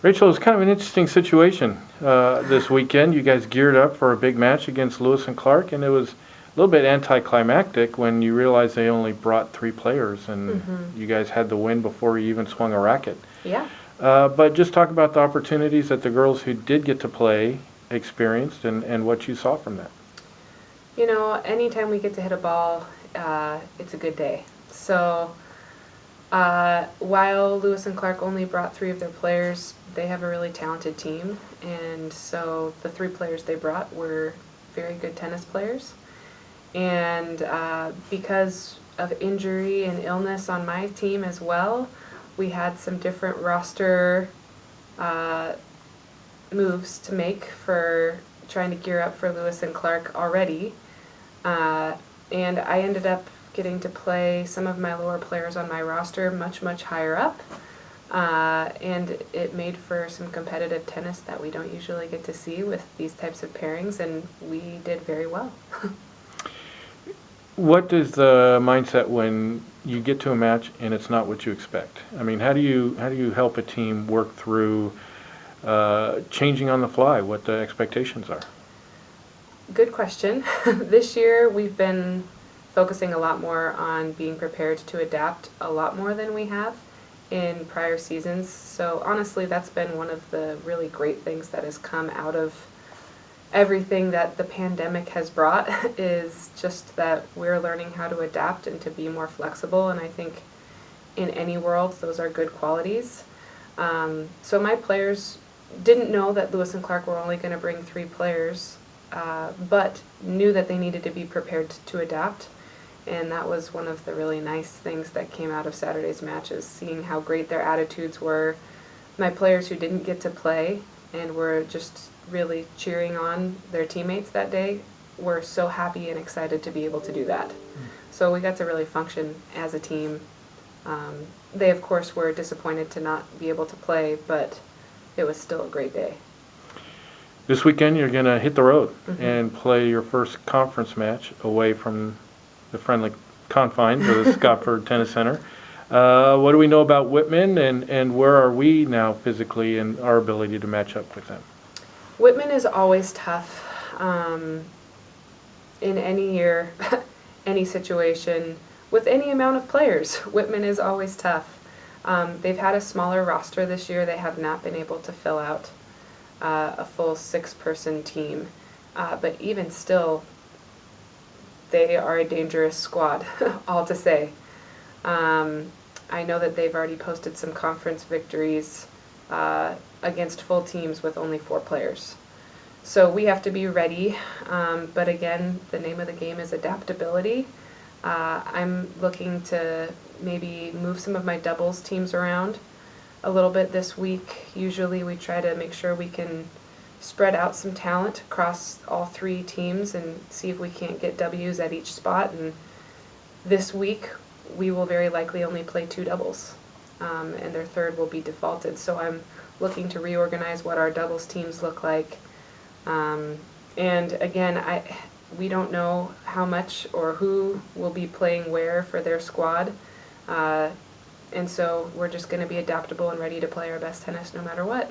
Rachel, it's kind of an interesting situation this weekend. You guys geared up for a big match against Lewis and Clark, and it was a little bit anticlimactic when you realized they only brought three players, and you guys had the win before you even swung a racket. Yeah. But just talk about the opportunities that the girls who did get to play experienced and what you saw from that. You know, anytime we get to hit a ball, it's a good day. So while Lewis and Clark only brought three of their players, they have a really talented team, and so the three players they brought were very good tennis players. And because of injury and illness on my team as well, we had some different roster uh, moves to make for trying to gear up for Lewis and Clark already. And I ended up getting to play some of my lower players on my roster much, much higher up. And it made for some competitive tennis that we don't usually get to see with these types of pairings, and we did very well. What is the mindset when you get to a match and it's not what you expect? I mean, how do you help a team work through changing on the fly what the expectations are? Good question. This year we've been focusing a lot more on being prepared to adapt a lot more than we have in prior seasons. So honestly, that's been one of the really great things that has come out of everything that the pandemic has brought is just that we're learning how to adapt and to be more flexible, and I think in any world those are good qualities. So my players didn't know that Lewis and Clark were only going to bring three players, but knew that they needed to be prepared to adapt, and that was one of the really nice things that came out of Saturday's matches, seeing how great their attitudes were. My players who didn't get to play and were just really cheering on their teammates that day were so happy and excited to be able to do that. So we got to really function as a team. They, of course, were disappointed to not be able to play, but it was still a great day. This weekend, you're going to hit the road and play your first conference match away from the friendly confines of the Scotford Tennis Center. What do we know about Whitman, and where are we now physically in our ability to match up with them? Whitman is always tough. In any year, any situation, with any amount of players, Whitman is always tough. They've had a smaller roster this year. They have not been able to fill out a full six-person team. But even still, they are a dangerous squad, all to say. I know that they've already posted some conference victories against full teams with only four players. So we have to be ready, but again, the name of the game is adaptability. I'm looking to maybe move some of my doubles teams around a little bit this week. Usually we try to make sure we can spread out some talent across all three teams and see if we can't get W's at each spot. And this week we will very likely only play two doubles, and their third will be defaulted. So I'm looking to reorganize what our doubles teams look like. And again, we don't know how much or who will be playing where for their squad. And so we're just going to be adaptable and ready to play our best tennis no matter what.